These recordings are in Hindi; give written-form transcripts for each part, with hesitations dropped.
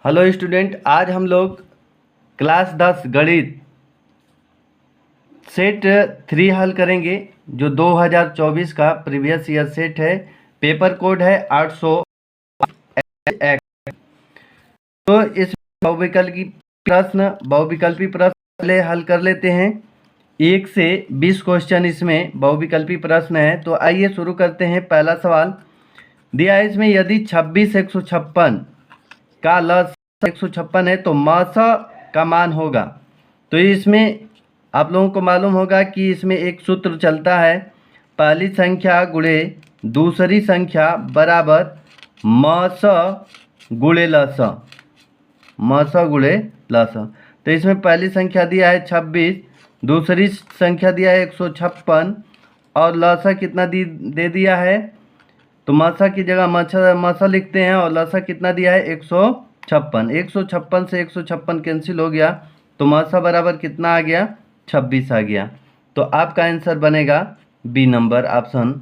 हेलो स्टूडेंट, आज हम लोग क्लास 10 गणित सेट 3 हल करेंगे जो 2024 का प्रीवियस ईयर सेट है। पेपर कोड है 800। तो इस बहुविकल्पी प्रश्न पहले हल कर लेते हैं। 1 से 20 क्वेश्चन इसमें बहुविकल्पी प्रश्न है। तो आइए शुरू करते हैं। पहला सवाल दिया है इसमें, यदि 26 156 का लसागु 156 है तो मसा का मान होगा। तो इसमें आप लोगों को मालूम होगा कि इसमें एक सूत्र चलता है, पहली संख्या गुणे दूसरी संख्या बराबर मस गुणे लस, मस गुणे लस। तो इसमें पहली संख्या दिया है 26, दूसरी संख्या दिया है 156 और लसा कितना दे दिया है। तो मसा की जगह मसा लिखते हैं और लसा कितना दिया है 156। 156 से 156 कैंसिल हो गया तो मसा बराबर कितना आ गया, 26 आ गया। तो आपका आंसर बनेगा बी नंबर, ऑप्शन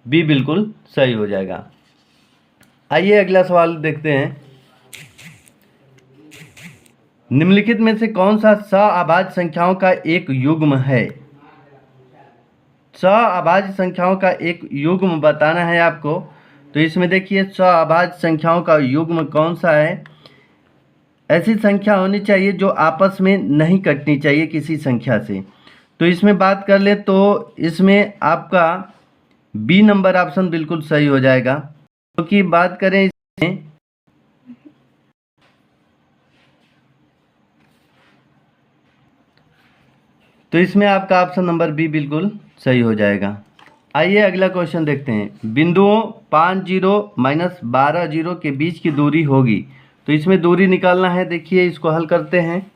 बी बिल्कुल सही हो जाएगा। आइए अगला सवाल देखते हैं। निम्नलिखित में से कौन सा सअभाज्य संख्याओं का एक युग्म है। सअभाज्य संख्याओं का एक युग्म बताना है आपको। तो इसमें देखिए सअभाज्य संख्याओं का युग्म कौन सा है। ऐसी संख्या होनी चाहिए जो आपस में नहीं कटनी चाहिए किसी संख्या से। तो इसमें बात कर ले तो इसमें आपका बी नंबर ऑप्शन बिल्कुल सही हो जाएगा। क्योंकि बात करें इसमें तो इसमें आपका ऑप्शन नंबर बी बिल्कुल सही हो जाएगा। आइए अगला क्वेश्चन देखते हैं। बिंदुओं 5 0 -12 0 के बीच की दूरी होगी। तो इसमें दूरी निकालना है। देखिए इसको हल करते हैं।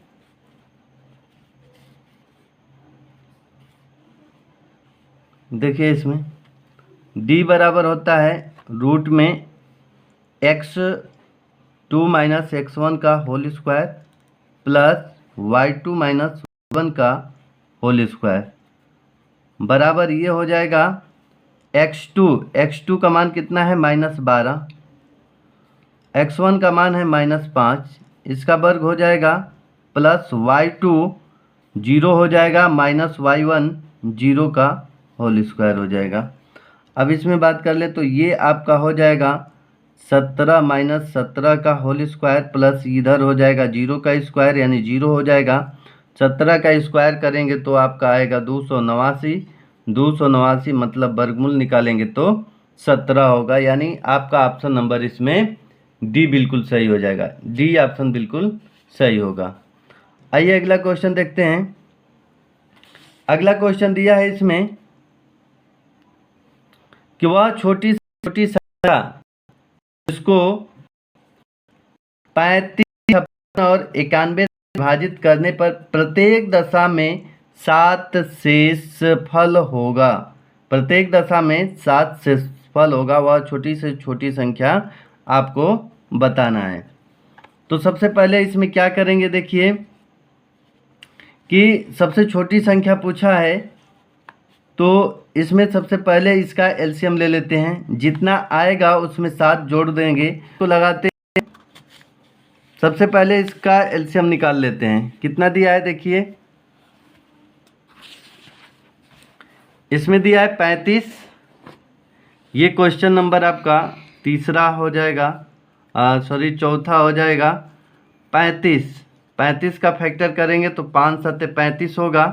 देखिए इसमें d बराबर होता है रूट में x2 - x1 का whole square plus y2 - y1 का होल स्क्वायर बराबर ये हो जाएगा x2 का मान कितना है -12, x1 का मान है -5, इसका वर्ग हो जाएगा प्लस y2 0 हो जाएगा माइनस y1 0 का होल स्क्वायर हो जाएगा। अब इसमें बात कर ले तो ये आपका हो जाएगा 17 - 17 का होल स्क्वायर प्लस इधर हो जाएगा 0 का स्क्वायर यानी 0 हो जाएगा। 17 का स्क्वायर करेंगे तो आपका आएगा 289 मतलब वर्गमूल निकालेंगे तो 17 होगा। यानी आपका ऑप्शन नंबर इसमें डी बिल्कुल सही हो जाएगा। डी ऑप्शन बिल्कुल सही होगा। आइए अगला क्वेश्चन देखते हैं। अगला क्वेश्चन दिया है इसमें कि वह छोटी संख्या जिसको 35, 56 और 91 से विभाजित करने पर प्रत्येक दशा में 7 शेषफल होगा। प्रत्येक दशा में 7 शेषफल होगा। वह छोटी से छोटी संख्या आपको बताना है। तो सबसे पहले इसमें क्या करेंगे, देखिए कि सबसे छोटी संख्या पूछा है तो इसमें सबसे पहले इसका एलसीएम ले लेते हैं। जितना आएगा उसमें 7 जोड़ देंगे तो लगाते हैं। सबसे पहले इसका एलसीएम निकाल लेते हैं। कितना दिया है देखिए, इसमें दिया है 35। ये क्वेश्चन नंबर आपका तीसरा हो जाएगा, चौथा हो जाएगा। 35 का फैक्टर करेंगे तो 5 7 35 होगा।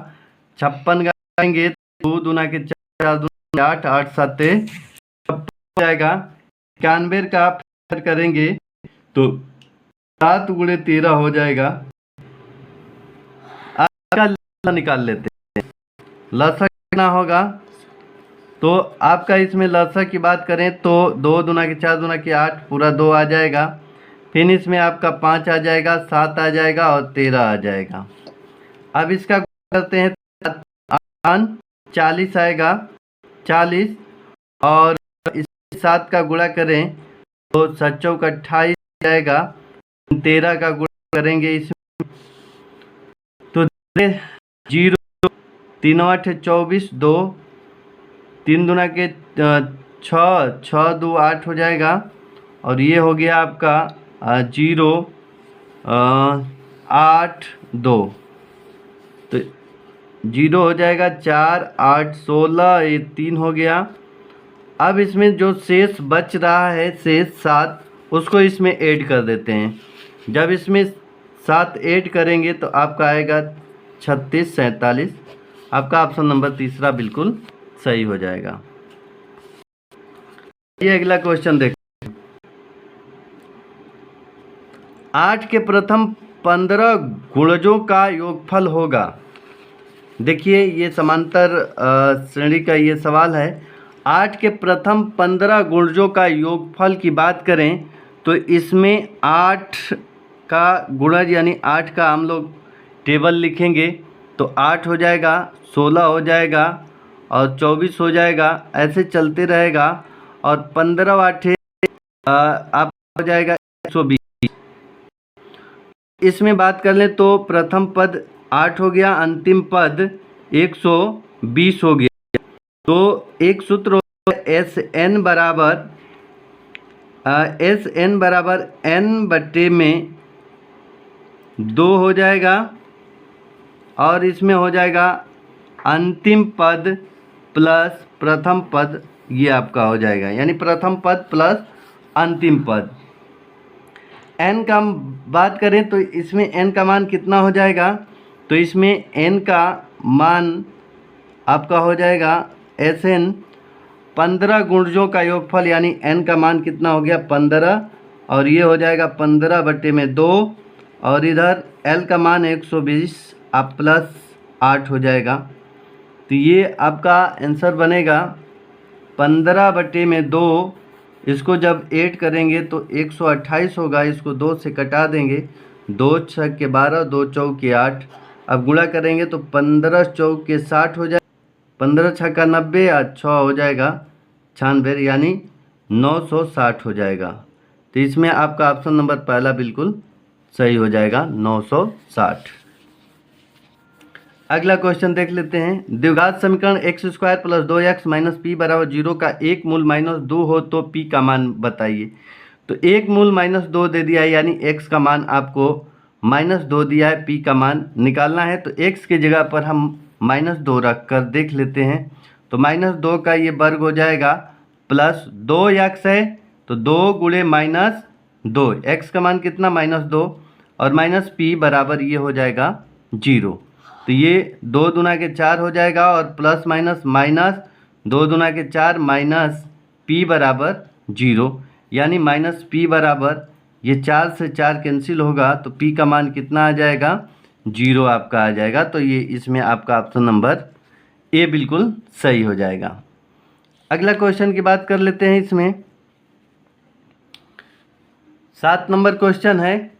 56 करेंगे 2 दूना के 4 दूना 8, 8 7 56 हो जाएगा। 91 का फैक्टर करेंगे तो 7 गुणे 13 हो जाएगा। आपका लसा निकाल लेते हैं। लसा कितना होगा, तो आपका इसमें लसा की बात करें तो 2 दूना के 4 दूना के 8 पूरा 2 आ जाएगा। फिर इसमें आपका 5 आ जाएगा, 7 आ जाएगा और 13 आ जाएगा। अब इसका करते हैं 40 आएगा, 40 और इस 7 का गुणा करें तो 7 चौक 28 जाएगा। 13 का गुणा करेंगे इसमें तो 0 3 8 24, 2 3 दूना के 6 6 2 8 हो जाएगा। और ये हो गया आपका 0 8 2, तो 0 हो जाएगा 4 8 16, ये 3 हो गया। अब इसमें जो शेष बच रहा है शेष 7, उसको इसमें ऐड कर देते हैं। जब इसमें 7 ऐड करेंगे तो आपका आएगा 36 47। आपका ऑप्शन नंबर तीसरा बिल्कुल सही हो जाएगा। ये अगला क्वेश्चन देखते हैं। 8 के प्रथम 15 गुणजों का योगफल होगा। देखिए ये समांतर श्रेणी का ये सवाल है। 8 के प्रथम 15 गुणजों का योगफल की बात करें तो इसमें 8 का गुणज यानी 8 का हम लोग टेबल लिखेंगे तो 8 हो जाएगा, 16 हो जाएगा और 24 हो जाएगा, ऐसे चलते रहेगा। और 15 आठे आप हो जाएगा 120। इसमें बात कर लें तो प्रथम पद 8 हो गया, अंतिम पद 120 हो गया। तो एक सूत्र एस एन बराबर एन बटे में 2 हो जाएगा और इसमें हो जाएगा अंतिम पद प्लस प्रथम पद, ये आपका हो जाएगा यानी प्रथम पद प्लस अंतिम पद। n का बात करें तो इसमें n का मान कितना हो जाएगा, तो इसमें n का मान आपका हो जाएगा एस एन 15 गुणजों का योगफल यानी n का मान कितना हो गया 15, और ये हो जाएगा 15 बटे में 2, और इधर l का मान 120 आप प्लस 8 हो जाएगा। तो ये आपका आंसर बनेगा 15 बटे में 2, इसको जब ऐड करेंगे तो 128 होगा। इसको 2 से कटा देंगे, 2 छक के 12, 2 चौक के 8। अब गुणा करेंगे तो 15 चौक के 60 हो जाएगा, 15 छक्का 90 और 6 हो जाएगा 96 यानी 960 हो जाएगा। तो इसमें आपका ऑप्शन नंबर पहला बिल्कुल सही हो जाएगा 960। अगला क्वेश्चन देख लेते हैं। द्विघात समीकरण x² + 2x - p = 0 का एक मूल -2 हो तो p का मान बताइए। तो एक मूल -2 दे दिया है यानी x का मान आपको -2 दिया है, p का मान निकालना है। तो x की जगह पर हम -2 रख कर देख लेते हैं। तो -2 का ये वर्ग हो जाएगा प्लस 2x है तो 2 गुणे -2, x का मान कितना -2 और माइनस p बराबर ये हो जाएगा 0। तो ये 2 दूना के 4 हो जाएगा और प्लस माइनस माइनस 2 दूना के 4 माइनस p बराबर 0 यानी माइनस p बराबर ये 4 से 4 कैंसिल होगा तो p का मान कितना आ जाएगा 0 आपका आ जाएगा। तो ये इसमें आपका ऑप्शन नंबर ए बिल्कुल सही हो जाएगा। अगला क्वेश्चन की बात कर लेते हैं। इसमें 7 नंबर क्वेश्चन है।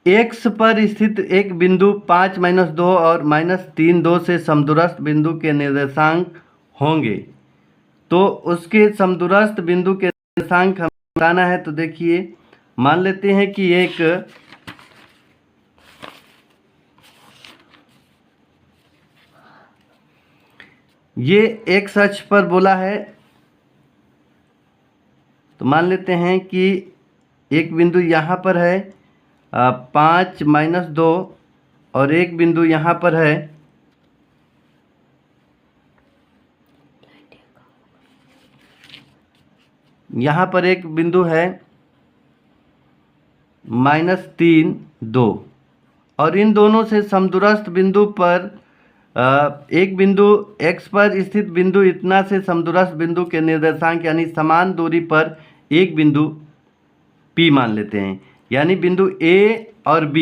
x पर स्थित एक बिंदु 5 - 2 और -3 2 से समदूरस्थ बिंदु के निर्देशांक होंगे, तो उसके समदूरस्थ बिंदु के निर्देशांक हमें बताना है। तो देखिए मान लेते हैं कि ये x अक्ष पर बोला है। तो मान लेते हैं कि एक बिंदु यहाँ पर है 5 - 2 और एक बिंदु यहाँ पर है एक बिंदु है -3 2, और इन दोनों से समदूरस्थ बिंदु पर एक बिंदु x पर स्थित बिंदु इतना से समदूरस्थ बिंदु के निर्देशांक यानी समान दूरी पर एक बिंदु P मान लेते हैं। यानी बिंदु A और B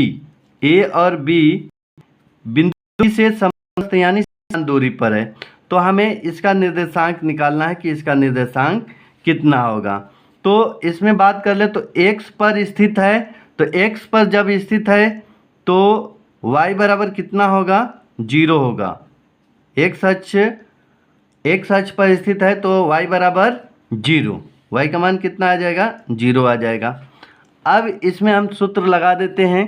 बिंदु से समदूरस्थ यानी समान दूरी पर है। तो हमें इसका निर्देशांक निकालना है कि इसका निर्देशांक कितना होगा। तो इसमें बात कर ले तो x पर स्थित है, तो x पर जब स्थित है तो y बराबर कितना होगा 0 होगा। x अक्ष पर स्थित है तो y बराबर 0, y का मान कितना आ जाएगा 0 आ जाएगा। अब इसमें हम सूत्र लगा देते हैं।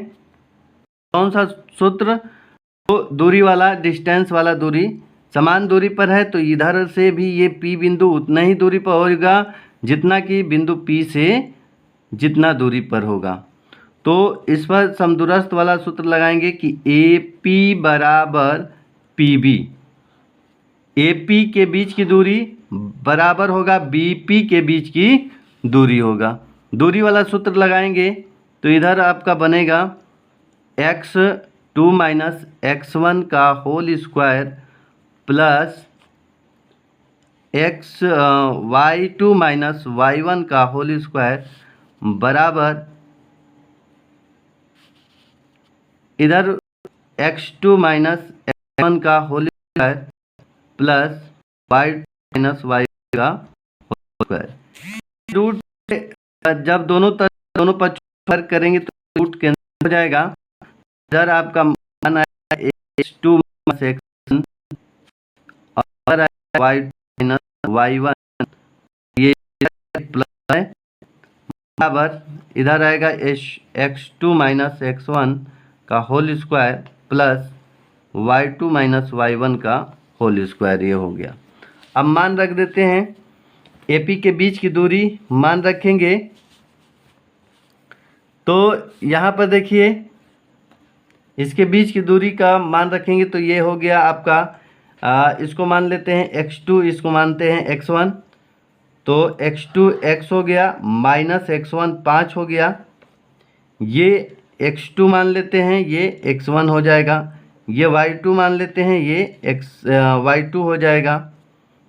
कौन सा सूत्र? तो दूरी वाला, डिस्टेंस वाला। दूरी समान दूरी पर है तो इधर से भी ये P बिंदु उतना ही दूरी पर होगा जितना कि बिंदु P से जितना दूरी पर होगा। तो इस पर समदूरस्थ वाला सूत्र लगाएंगे कि ए पी बराबर पी बी। ए पी के बीच की दूरी बराबर होगा बी पी के बीच की दूरी होगा। दूरी वाला सूत्र लगाएंगे तो इधर आपका बनेगा x2 माइनस x1 का whole square plus y2 minus y1 का होल स्क्वायर बराबर इधर x2 माइनस x1 का whole square plus y2 minus y का होल स्क्वायर। रूट जब दोनों पक्ष फर्क करेंगे तो रूट कैंसिल हो जाएगा। इधर आपका मान आएगा x2 माइनस x1 और आएगा y2 माइनस y1, ये प्लस है बराबर इधर आएगा x2 माइनस x1 का whole square plus y2 minus y1 का होल स्क्वायर। ये हो गया। अब मान रख देते हैं। AP के बीच की दूरी मान रखेंगे तो यहाँ पर देखिए इसके बीच की दूरी का मान रखेंगे तो ये हो गया आपका इसको मान लेते हैं x2, इसको मानते हैं x1, तो x2 x हो गया माइनस x1 5 हो गया। ये x2 मान लेते हैं, ये x1 हो जाएगा। ये y2 मान लेते हैं, ये y2 हो जाएगा,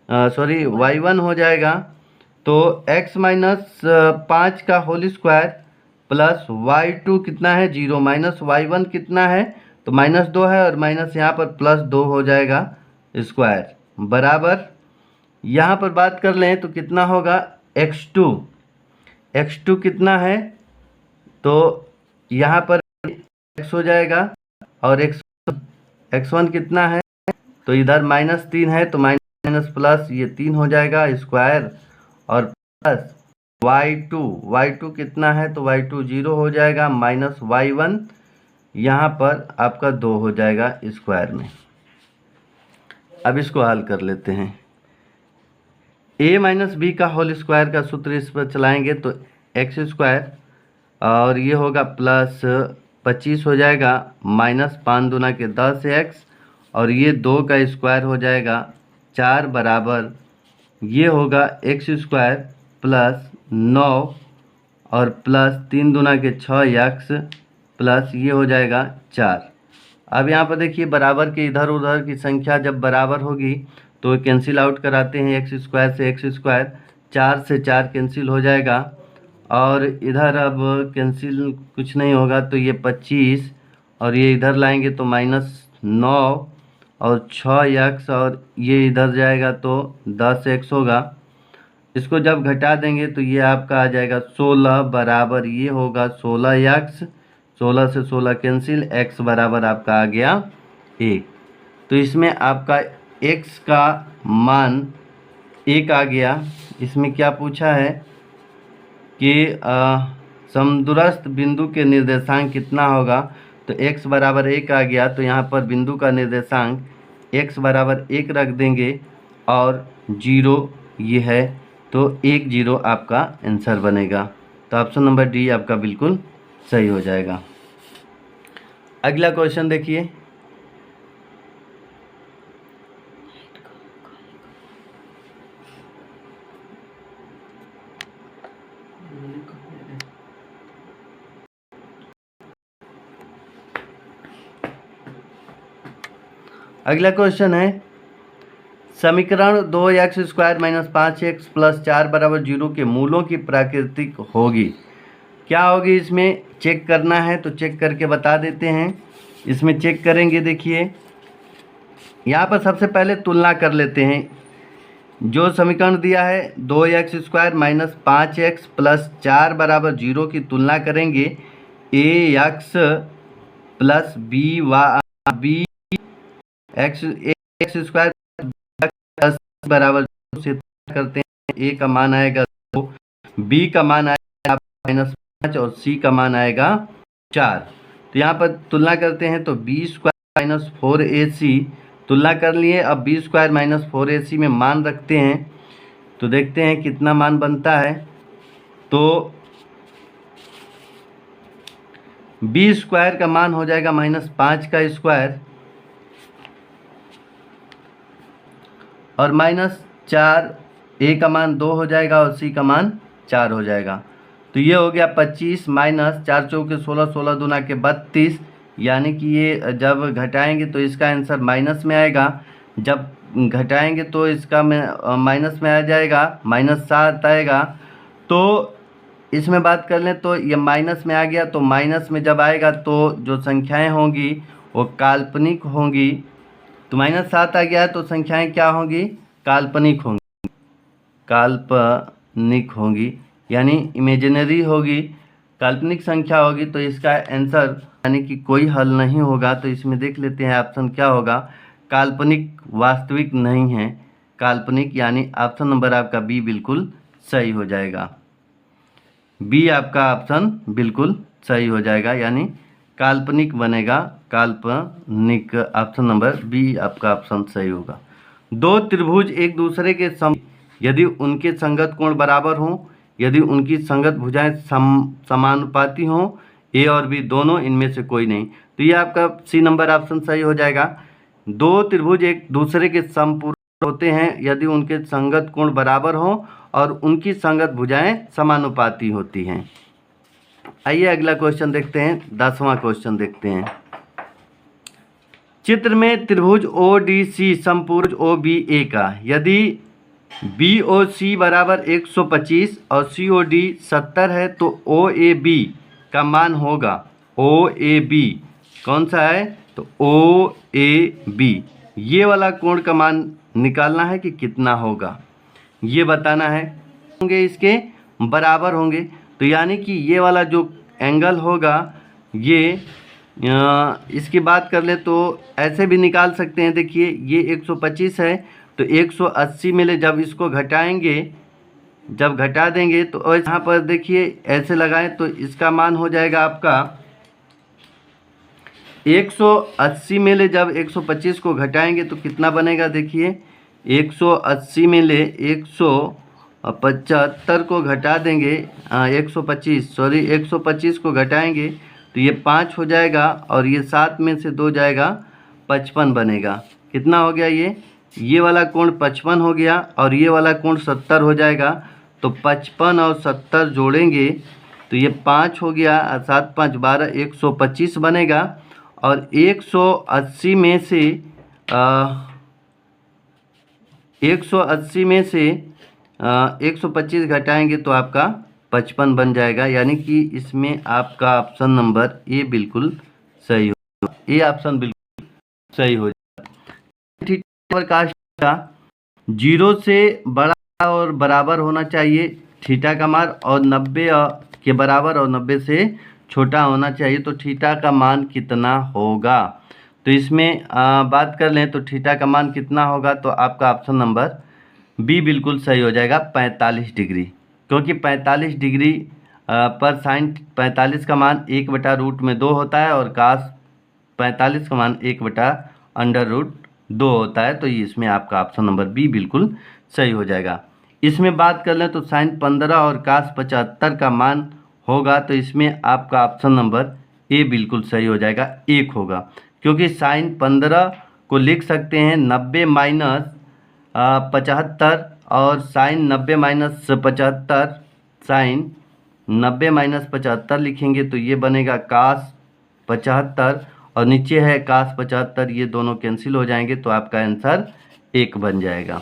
सॉरी y1 हो जाएगा। तो x माइनस 5 का होल स्क्वायर प्लस y2 कितना है 0 माइनस y1 कितना है तो -2 है और माइनस यहाँ पर +2 हो जाएगा स्क्वायर बराबर यहाँ पर बात कर लें तो कितना होगा x2 कितना है तो यहाँ पर x हो जाएगा और x1 कितना है तो इधर -3 है तो माइनस प्लस ये 3 हो जाएगा स्क्वायर और प्लस y2 कितना है तो y2 0 हो जाएगा माइनस y1 यहाँ पर आपका 2 हो जाएगा स्क्वायर में। अब इसको हल कर लेते हैं। a माइनस बी का होल स्क्वायर का सूत्र इस पर चलाएंगे तो एक्स स्क्वायर और ये होगा प्लस 25 हो जाएगा माइनस 5 दूना के 10x और ये 2 का स्क्वायर हो जाएगा 4 बराबर ये होगा एक्स स्क्वायर प्लस 9 और प्लस 3 दूना के 6x प्लस ये हो जाएगा 4। अब यहाँ पर देखिए बराबर के इधर उधर की संख्या जब बराबर होगी तो कैंसिल आउट कराते हैं। एक्स स्क्वायर से एक्स स्क्वायर 4 से 4 कैंसिल हो जाएगा और इधर अब कैंसिल कुछ नहीं होगा तो ये 25 और ये इधर लाएंगे तो -9 और 6x और ये इधर जाएगा तो 10x होगा। इसको जब घटा देंगे तो ये आपका आ जाएगा 16 बराबर ये होगा 16x, 16 से 16 कैंसिल, x बराबर आपका आ गया 1। तो इसमें आपका x का मान 1 आ गया। इसमें क्या पूछा है कि समदूरस्थ बिंदु के निर्देशांक कितना होगा तो x बराबर 1 आ गया। तो यहाँ पर बिंदु का निर्देशांक x बराबर 1 रख देंगे और 0 ये है तो 1 0 आपका आंसर बनेगा। तो ऑप्शन नंबर डी आपका बिल्कुल सही हो जाएगा। अगला क्वेश्चन देखिए। अगला क्वेश्चन है समीकरण 2x² - 5x + 4 बराबर 0 के मूलों की प्राकृतिक होगी। क्या होगी इसमें चेक करना है तो चेक करके बता देते हैं। इसमें चेक करेंगे देखिए यहाँ पर सबसे पहले तुलना कर लेते हैं। जो समीकरण दिया है 2x² - 5x + 4 बराबर 0 की तुलना करेंगे ax + b x² बराबर 0 से करते हैं। a का मान आएगा 2, b का मान आएगा -5 और c का मान आएगा 4। तो यहाँ पर तुलना करते हैं तो b² - 4ac तुलना कर लिए। अब b² - 4ac में मान रखते हैं तो देखते हैं कितना मान बनता है। तो बी स्क्वायर का मान हो जाएगा -5 का स्क्वायर और -4, ए का मान 2 हो जाएगा और सी का मान 4 हो जाएगा। तो ये हो गया 25 माइनस 4 चौके 16, 16 दूना के 32, यानी कि ये जब घटाएंगे तो इसका आंसर माइनस में आएगा, जब घटाएंगे तो इसका माइनस में आ जाएगा, -7 आएगा। तो इसमें बात कर लें तो ये माइनस में आ गया, तो माइनस में जब आएगा तो जो संख्याएं होंगी वो काल्पनिक होंगी। तो -7 आ गया है तो संख्याएं क्या होंगी? काल्पनिक होंगी, काल्पनिक होंगी यानी इमेजिनरी होगी, काल्पनिक संख्या होगी। तो इसका आंसर यानी कि कोई हल नहीं होगा। तो इसमें देख लेते हैं ऑप्शन क्या होगा। काल्पनिक वास्तविक नहीं है, काल्पनिक, यानी ऑप्शन नंबर आपका बी बिल्कुल सही हो जाएगा। बी आपका ऑप्शन बिल्कुल सही हो जाएगा, यानी काल्पनिक बनेगा, काल्पनिक। ऑप्शन नंबर बी आपका ऑप्शन सही होगा। दो त्रिभुज एक दूसरे के यदि उनके संगत कोण बराबर हों, यदि उनकी संगत भुजाएं समानुपाती हों, ए और बी दोनों, इनमें से कोई नहीं। तो ये आपका सी नंबर ऑप्शन सही हो जाएगा। दो त्रिभुज एक दूसरे के समपूरक होते हैं यदि उनके संगत कोण बराबर हों और उनकी संगत भुजाएं समानुपाती होती हैं। आइए अगला क्वेश्चन देखते हैं, 10वां क्वेश्चन देखते हैं। चित्र में त्रिभुज O D C समपूरक O B ए का यदि बी ओ सी बराबर 125 और सी ओ डी 70 है तो ओ ए बी का मान होगा, ओ ए बी कौन सा है? तो ओ ए बी, ये वाला कोण का मान निकालना है कि कितना होगा, ये बताना है। होंगे इसके बराबर होंगे, तो यानी कि ये वाला जो एंगल होगा ये इसकी बात कर ले तो ऐसे भी निकाल सकते हैं। देखिए ये 125 है तो 180 में ले जब इसको घटाएंगे, जब घटा देंगे तो यहाँ पर देखिए ऐसे लगाएं तो इसका मान हो जाएगा आपका 180 में ले जब 125 को घटाएंगे तो कितना बनेगा? देखिए 180 में ले 175 को घटा देंगे, 125 को घटाएंगे तो ये 5 हो जाएगा और ये 7 में से 2 जाएगा, 55 बनेगा। कितना हो गया? ये वाला कोण 55 हो गया और ये वाला कोण 70 हो जाएगा। तो 55 और 70 जोड़ेंगे तो ये 5 हो गया, 7 5 12, 125 बनेगा। और 180 में से 125 घटाएंगे तो आपका 55 बन जाएगा, यानी कि इसमें आपका ऑप्शन नंबर ए बिल्कुल सही हो, ए ऑप्शन बिल्कुल सही हो जाएगा। थीटा का 0 से बड़ा और बराबर होना चाहिए थीटा का मान, और 90 के बराबर और 90 से छोटा होना चाहिए। तो थीटा का मान कितना होगा? तो इसमें बात कर लें तो थीटा का मान कितना होगा, तो आपका ऑप्शन नंबर बी बिल्कुल सही हो जाएगा, 45 डिग्री। क्योंकि 45 डिग्री पर साइन 45 का मान 1/√2 होता है और कास 45 का मान 1/√2 होता है। तो इसमें आपका ऑप्शन नंबर बी बिल्कुल सही हो जाएगा। इसमें बात कर लें तो साइन 15 और कास 75 का मान होगा, तो इसमें आपका ऑप्शन नंबर ए बिल्कुल सही हो जाएगा, 1 होगा। क्योंकि साइन 15 को लिख सकते हैं 90 माइनस 75 और साइन 90 माइनस 75, साइन 90 माइनस 75 लिखेंगे तो ये बनेगा कास 75 और नीचे है कास 75, ये दोनों कैंसिल हो जाएंगे तो आपका आंसर 1 बन जाएगा।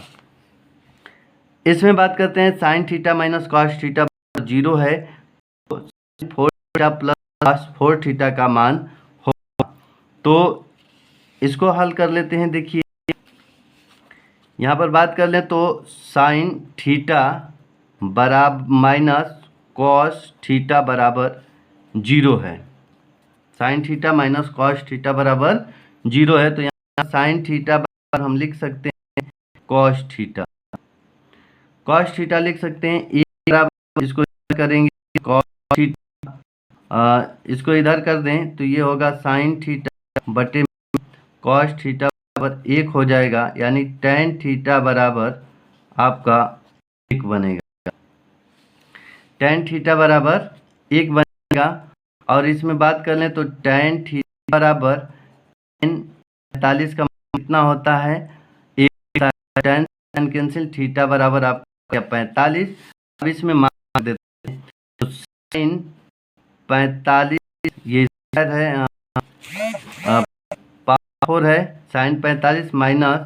इसमें बात करते हैं sine theta minus cos theta 0 है, तो 4 थीटा प्लस 4 थीटा का मान होगा। तो इसको हल कर लेते हैं। देखिए यहाँ पर बात कर लें तो साइन थीटा बराबर माइनस कॉस थीटा बराबर 0 है, sine theta minus cos theta बराबर 0 है। तो यहाँ साइन थीटा बराबर हम लिख सकते हैं कॉस थीटा, कॉस थीटा लिख सकते हैं। एक बराबर इसको करेंगे कॉस थीटा, इसको इधर कर दें तो ये होगा साइन थीटा बटे कॉस थीटा बराबर 1 हो जाएगा, यानी टेन थीटा बराबर आपका 1 बनेगा, टेन थीटा बराबर 1 बनेगा। और इसमें बात कर लें तो tan थीटा बराबर tan 45 का कितना होता है, एक tan कैंसिल, थीटा बराबर आपका 45। अब इसमें मान देते हैं तो sin 45 ये स्क्वायर है, 4 है, sin 45 माइनस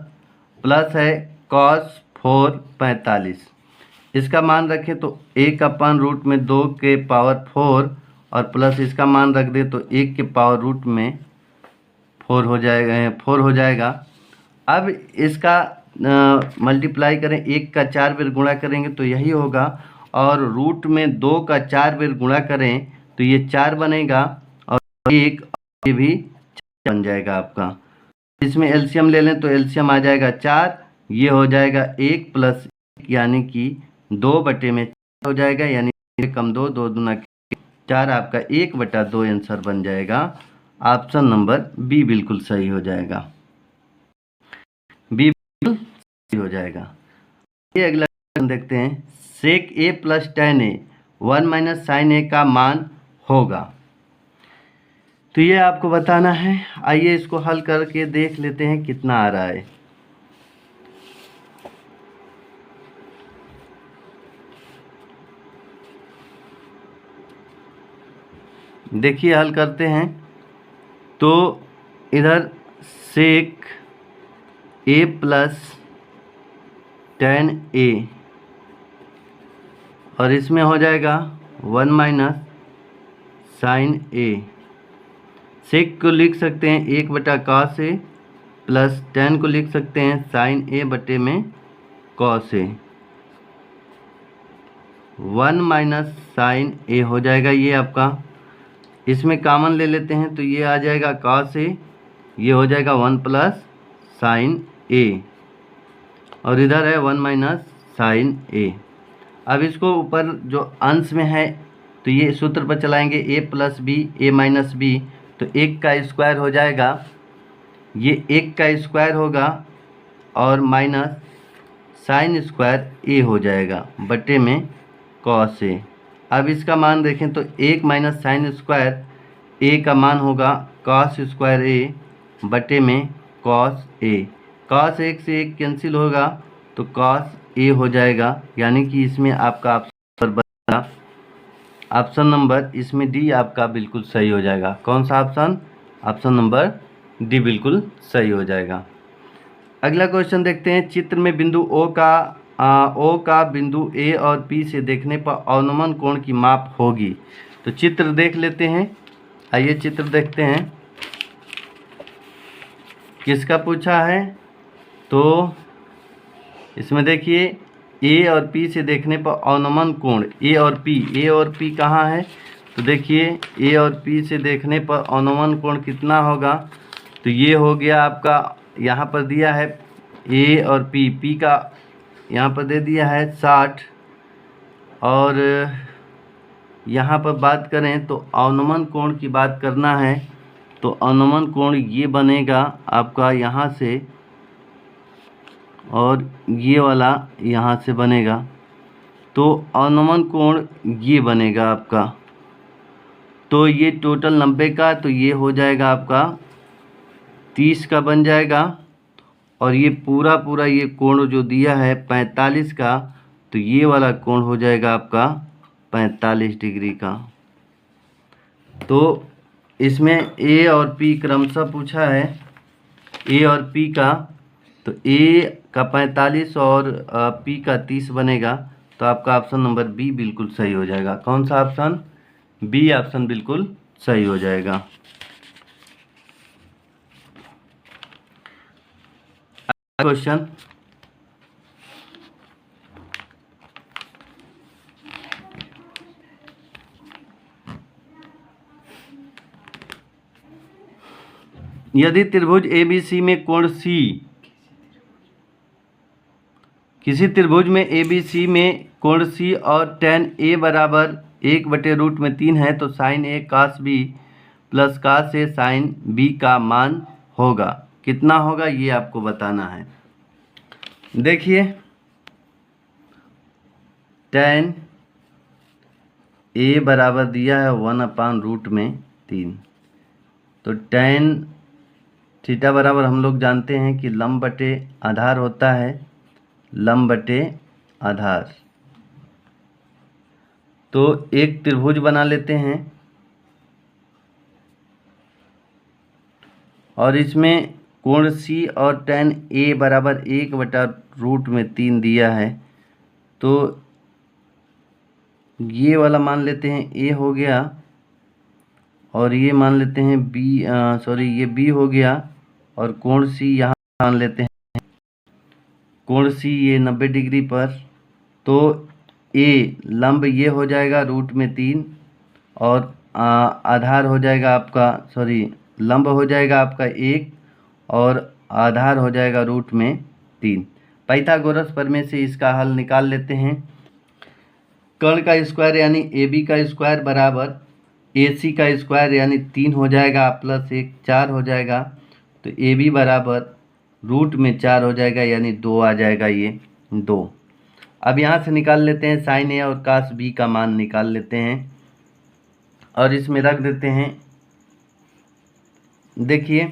प्लस है cos 4 45। इसका मान रखें तो 1/√2 के पावर 4 और प्लस इसका मान रख दे तो 1 के पावर रूट में 4 हो जाएगा। अब इसका मल्टीप्लाई करें, 1 का 4 बार गुणा करेंगे तो यही होगा, और रूट में 2 का 4 बार गुणा करें तो ये 4 बनेगा, और 1 ये भी 4 बन जाएगा आपका। इसमें एलसीएम ले लें तो एलसीएम आ जाएगा 4, ये हो जाएगा 1 + 1 यानी कि 2/4 हो जाएगा, यानी कम 2, 2 दूना 4, आपका 1/2 आंसर बन जाएगा। ऑप्शन नंबर बी बिल्कुल सही हो जाएगा, बी बिल्कुल सही हो जाएगा। ये अगला क्वेश्चन देखते हैं, sec a + tan a 1 - sin a का मान होगा। तो ये आपको बताना है। आइए इसको हल करके देख लेते हैं कितना आ रहा है। देखिए हल करते हैं तो इधर sec a + tan a और इसमें हो जाएगा 1 - sin a। सेक को लिख सकते हैं 1/cos a प्लस tan को लिख सकते हैं sin a बटे में cos a। 1 - sin a हो जाएगा ये आपका। इसमें कॉमन ले लेते हैं तो ये आ जाएगा cos a, ये हो जाएगा 1 + sin a, और इधर है 1 - sin a। अब इसको ऊपर जो अंश में है तो ये सूत्र पर चलाएंगे, a + b a - b, तो 1 का स्क्वायर हो जाएगा, ये 1 का स्क्वायर होगा, और माइनस साइन स्क्वायर a हो जाएगा बटे में cos a। अब इसका मान देखें तो 1 - साइन स्क्वायर a का मान होगा cos स्क्वायर a बटे में cos a। cos 1 से 1 कैंसिल होगा तो cos a हो जाएगा, यानी कि इसमें आपका ऑप्शन नंबर इसमें डी आपका बिल्कुल सही हो जाएगा। कौन सा ऑप्शन? ऑप्शन नंबर डी बिल्कुल सही हो जाएगा। अगला क्वेश्चन देखते हैं, चित्र में बिंदु ओ का बिंदु ए और पी से देखने पर अवनमन कोण की माप होगी। तो चित्र देख लेते हैं। आइए चित्र देखते हैं किसका पूछा है। तो इसमें देखिए ए और पी से देखने पर अवनमन कोण ए और पी कहाँ है, तो देखिए ए और पी से देखने पर अवनमन कोण कितना होगा। तो ये हो गया आपका, यहाँ पर दिया है ए और पी का यहाँ पर दे दिया है 60, और यहाँ पर बात करें तो अवनमन कोण की बात करना है तो अवनमन कोण ये बनेगा आपका यहाँ से, और ये वाला यहाँ से बनेगा। तो अवनमन कोण ये बनेगा आपका, तो ये टोटल 90 का, तो ये हो जाएगा आपका 30 का बन जाएगा, और ये पूरा ये कोण जो दिया है 45 का, तो ये वाला कोण हो जाएगा आपका 45 डिग्री का। तो इसमें ए और पी क्रमशः पूछा है, ए और पी का, तो ए का 45 और पी का 30 बनेगा। तो आपका ऑप्शन नंबर बी बिल्कुल सही हो जाएगा। कौन सा ऑप्शन? बी ऑप्शन बिल्कुल सही हो जाएगा। क्वेश्चन, यदि त्रिभुज ABC में कोण C, किसी त्रिभुज में ABC में कोण C और tan A बराबर 1/√3 है, तो sin A cos B plus cos A sin B का मान होगा। कितना होगा ये आपको बताना है। देखिए tan ए बराबर दिया है 1/√3। तो tan थीटा बराबर हम लोग जानते हैं कि लंब बटे आधार होता है, लंब बटे आधार। तो एक त्रिभुज बना लेते हैं और इसमें कोण सी और tan ए बराबर 1/√3 दिया है। तो ये वाला मान लेते हैं ए हो गया और ये मान लेते हैं बी, सॉरी ये बी हो गया और कोण सी यहाँ मान लेते हैं, कोण सी ये 90 डिग्री पर। तो ए लंब ये हो जाएगा √3 और आधार हो जाएगा आपका, सॉरी लंब हो जाएगा आपका 1 और आधार हो जाएगा √3। पाइथागोरस प्रमेय से इसका हल निकाल लेते हैं। कर्ण का स्क्वायर यानी AB का स्क्वायर बराबर AC का स्क्वायर यानी 3 हो जाएगा प्लस 1 4 हो जाएगा। तो AB बराबर √4 हो जाएगा यानी 2 आ जाएगा, ये 2। अब यहाँ से निकाल लेते हैं साइन A और कास B का मान निकाल लेते हैं और इसमें रख देते हैं। देखिए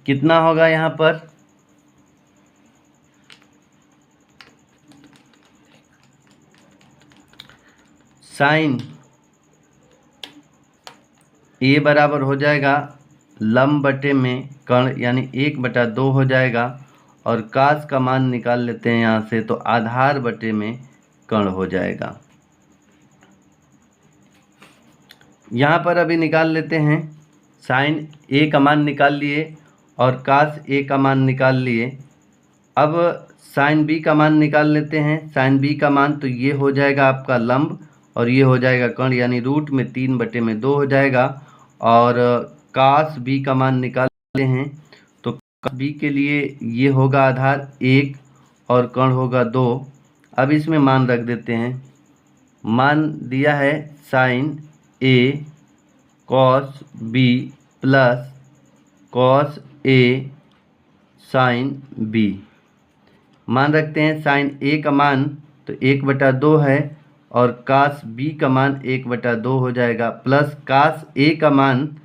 कितना होगा यहाँ पर, साइन ए बराबर हो जाएगा लंब बटे में कर्ण यानी 1/2 हो जाएगा और कास का मान निकाल लेते हैं यहाँ से, तो आधार बटे में कर्ण हो जाएगा। यहाँ पर अभी निकाल लेते हैं, साइन ए का मान निकाल लिए और कास ए का मान निकाल लिए। अब साइन बी का मान निकाल लेते हैं। साइन बी का मान तो ये हो जाएगा आपका लंब और ये हो जाएगा कर्ण यानी √3/2 हो जाएगा। और कास बी का मान निकालते हैं तो कास बी के लिए ये होगा आधार 1 और कर्ण होगा 2। अब इसमें मान रख देते हैं। मान दिया है sign A cos B plus cos A sine B. मान रखते हैं साइन ए का मान तो 1/2 है और कास बी का मान 1/2 हो जाएगा, प्लस कास ए का मान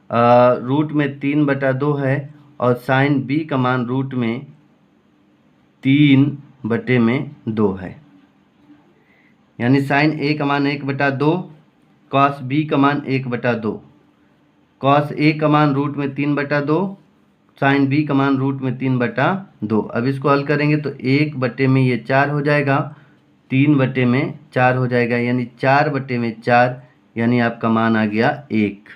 √3/2 है और साइन बी का मान √3/2 है। यानी साइन ए का मान 1/2, कॉस बी का मान 1/2, कॉस ए का मान √3/2, साइन बी का मान √3/2। अब इसको हल करेंगे तो 1/में ये 4 हो जाएगा, 3/4 हो जाएगा यानी 4/4 यानी आपका मान आ गया 1।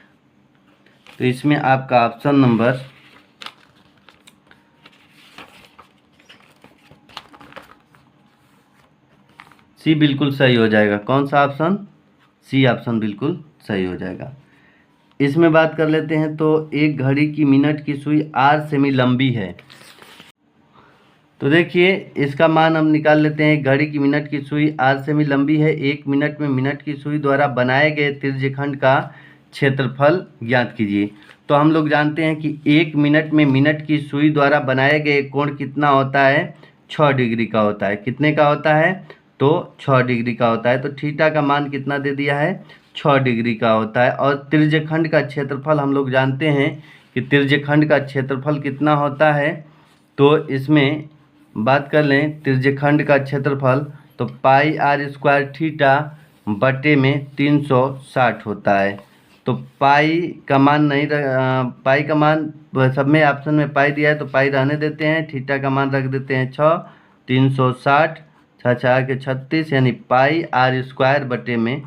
तो इसमें आपका ऑप्शन नंबर सी बिल्कुल सही हो जाएगा। कौन सा ऑप्शन? सी ऑप्शन बिल्कुल सही हो जाएगा। इसमें बात कर लेते हैं। तो एक घड़ी की मिनट की सुई 8 सेमी लंबी है। तो देखिए इसका मान हम निकाल लेते हैं। घड़ी की मिनट की सुई 8 सेमी लंबी है। 1 मिनट में मिनट की सुई द्वारा बनाए गए त्रिज्यखंड का क्षेत्रफल ज्ञात कीजिए। तो हम लोग जानते हैं कि 1 मिनट में मिनट की सुई द्वारा बनाए गए कोण कितना होता है? 6 डिग्री का होता है। कितने का होता है? तो 6 डिग्री का होता है। तो थीटा का मान कितना दे दिया है? 6 डिग्री का होता है। और त्रिज्यखंड का क्षेत्रफल हम लोग जानते हैं कि त्रिज्यखंड का क्षेत्रफल कितना होता है। तो इसमें बात कर लें त्रिज्यखंड का क्षेत्रफल तो πr² थीटा बटे में 360 होता है। तो पाई का मान नहीं, पाई का मान सब में ऑप्शन में पाई दिया है तो पाई रहने देते हैं। थीटा का मान रख देते हैं 6, 360 6 के 36 यानी πr² बटे में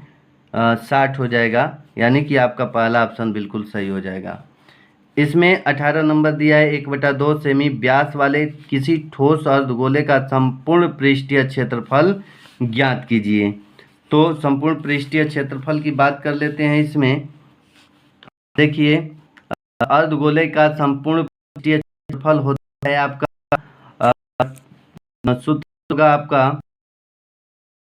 60 हो जाएगा। यानी कि आपका पहला ऑप्शन बिल्कुल सही हो जाएगा। इसमें 18 नंबर दिया है। 1/2 सेमी व्यास वाले किसी ठोस अर्धगोले का संपूर्ण पृष्ठीय क्षेत्रफल ज्ञात कीजिए। तो संपूर्ण पृष्ठीय क्षेत्रफल की बात कर लेते हैं। इसमें देखिए अर्धगोले का संपूर्ण पृष्ठीय क्षेत्रफल होता है आपका सूत्र होगा आपका